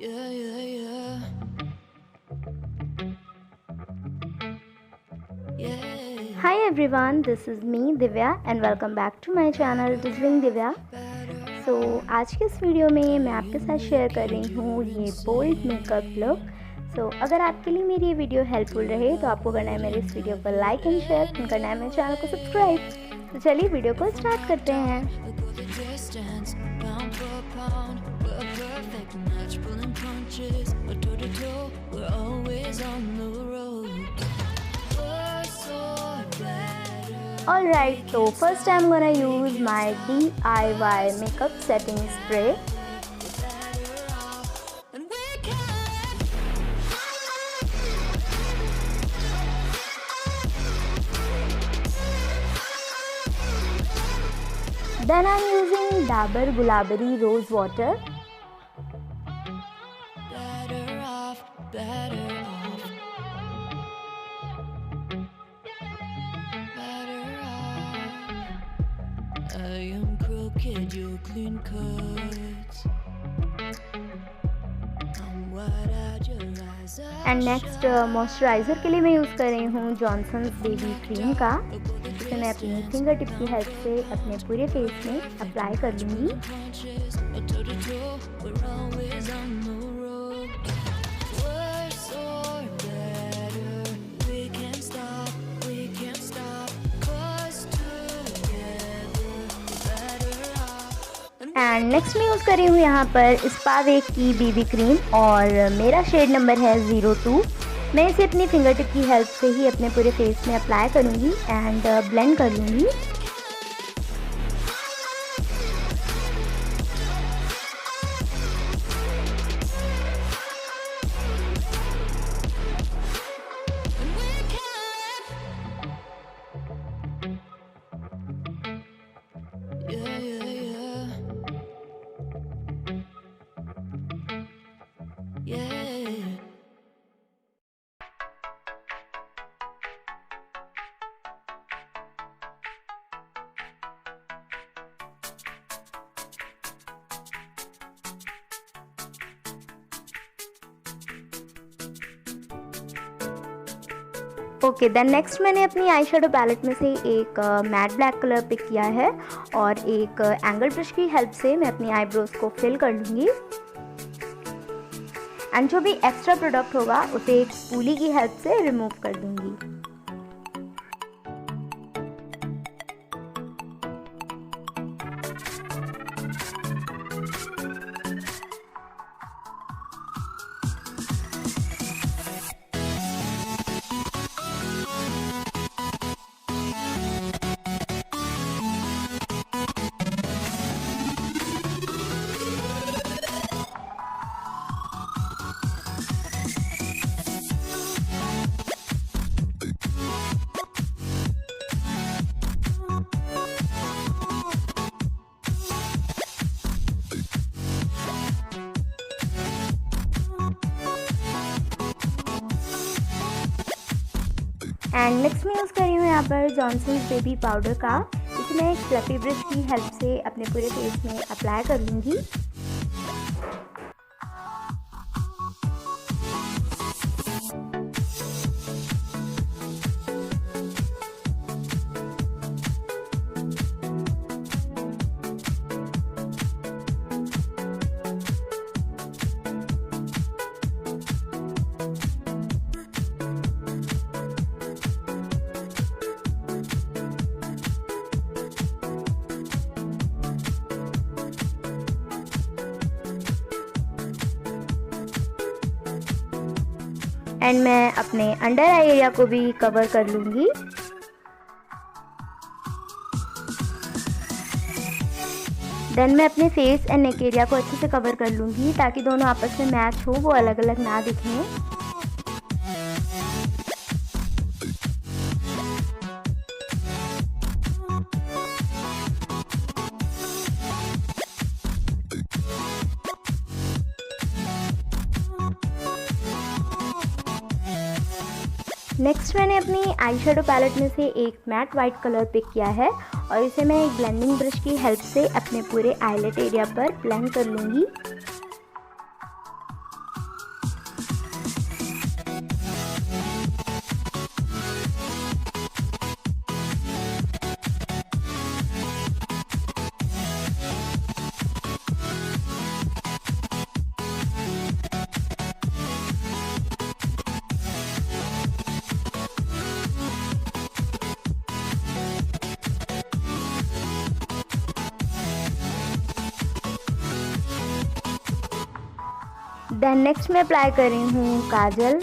Hi everyone, this is me Divya and welcome back to my channel Dizzling Divya. So आज के इस video में मैं आपके साथ शेयर कर रही हूँ ये बोल्ड मेकअप लुक. सो अगर आपके लिए मेरी ये वीडियो हेल्पफुल रहे तो आपको करना है मेरे इस वीडियो को लाइक एंड शेयर एंड करना है मेरे चैनल को सब्सक्राइब. तो चलिए वीडियो को स्टार्ट करते हैं. Alright, so first I'm gonna use my DIY makeup setting spray. Then I'm using Dabur Gulabari Rose Water. I am crooked, you clean cuts. And next moisturiser के लिए मैं use कर रही हूँ जॉनसन्स बेबी क्रीम का. इसे मैं अपनी फिंगर टिप की हेल्प से अपने पूरे फेस में अप्लाई कर लूँगी. एंड नेक्स्ट मैं यूज़ कर रही हूँ यहाँ पर स्पावेक की बीबी क्रीम और मेरा शेड नंबर है 02. मैं इसे अपनी फिंगर टिप की हेल्प से ही अपने पूरे फेस में अप्लाई करूँगी एंड ब्लेंड कर लूँगी. ओके देन नेक्स्ट मैंने अपनी आई शेडो पैलेट में से एक मैट ब्लैक कलर पिक किया है और एक एंगल ब्रश की हेल्प से मैं अपनी आईब्रोज को फिल कर लूँगी. एंड जो भी एक्स्ट्रा प्रोडक्ट होगा उसे एक स्पूली की हेल्प से रिमूव कर दूँगी. एंड नेक्स्ट मैं यूज़ कर रही हूँ यहाँ पर जॉनसन्स बेबी पाउडर का. इसे मैं एक फ्लफी ब्रश की हेल्प से अपने पूरे फेस में अप्लाई कर लूँगी. एंड मैं अपने अंडर आई एरिया को भी कवर कर लूँगी. देन मैं अपने फेस एंड नेक एरिया को अच्छे से कवर कर लूँगी ताकि दोनों आपस में मैच हो, वो अलग अलग ना दिखें. नेक्स्ट मैंने अपनी आई शेडो पैलेट में से एक मैट वाइट कलर पिक किया है और इसे मैं एक ब्लेंडिंग ब्रश की हेल्प से अपने पूरे आईलेट एरिया पर ब्लेंड कर लूँगी। देन नेक्स्ट मैं अप्लाई कर रही हूँ काजल।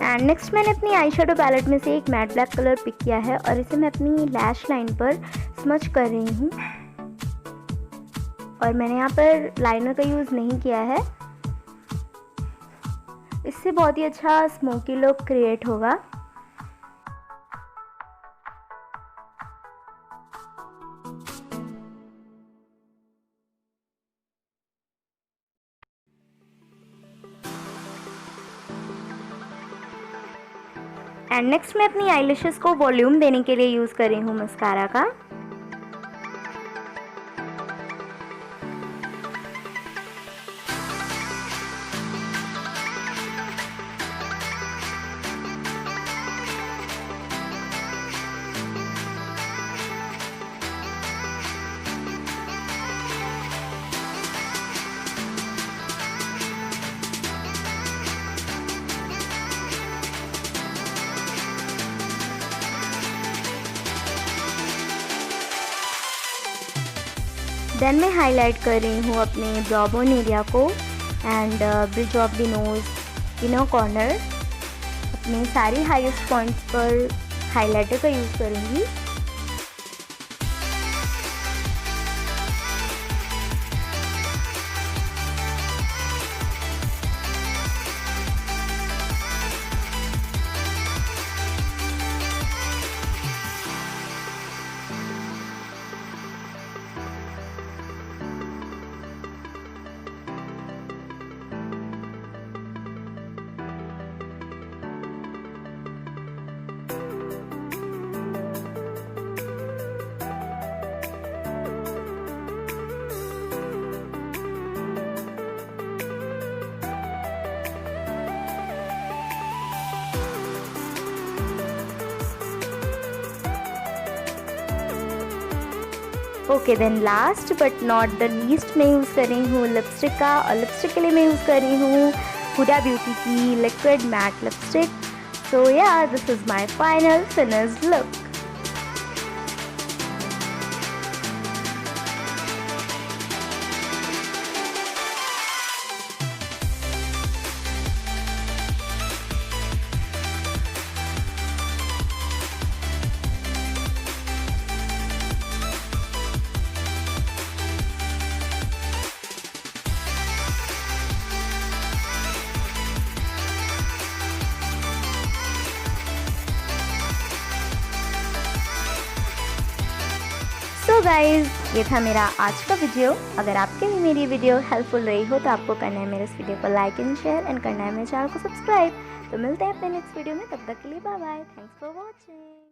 एंड नेक्स्ट मैंने अपनी आई शेडो पैलेट में से एक मैट ब्लैक कलर पिक किया है और इसे मैं अपनी लैश लाइन पर स्मच कर रही हूँ। और मैंने यहाँ पर लाइनर का यूज़ नहीं किया है, इससे बहुत ही अच्छा स्मोकी लुक क्रिएट होगा। एंड नेक्स्ट मैं अपनी आईलैशेस को वॉल्यूम देने के लिए यूज़ कर रही हूँ मस्कारा का। देन मैं हाईलाइट कर रही हूँ अपने ब्रॉ बोन एरिया को and bridge of the nose inner corner. अपने सारी हाईएस्ट पॉइंट्स पर हाइलाइटर का यूज़ करूँगी। Okay then last but not the least मैं यूज़ कर रही हूँ लिपस्टिक का। और लिपस्टिक के लिए मैं यूज़ कर रही हूँ हुडा ब्यूटी की लिक्विड मैट लिपस्टिक। सो या this is my final finished look. So guys ये था मेरा आज का वीडियो। अगर आपके लिए मेरी वीडियो हेल्पफुल रही हो तो आपको करना है मेरे इस वीडियो को लाइक एंड शेयर एंड करना है मेरे चैनल को सब्सक्राइब। तो मिलते हैं अपने नेक्स्ट वीडियो में, तब तक के लिए bye bye. Thanks for watching.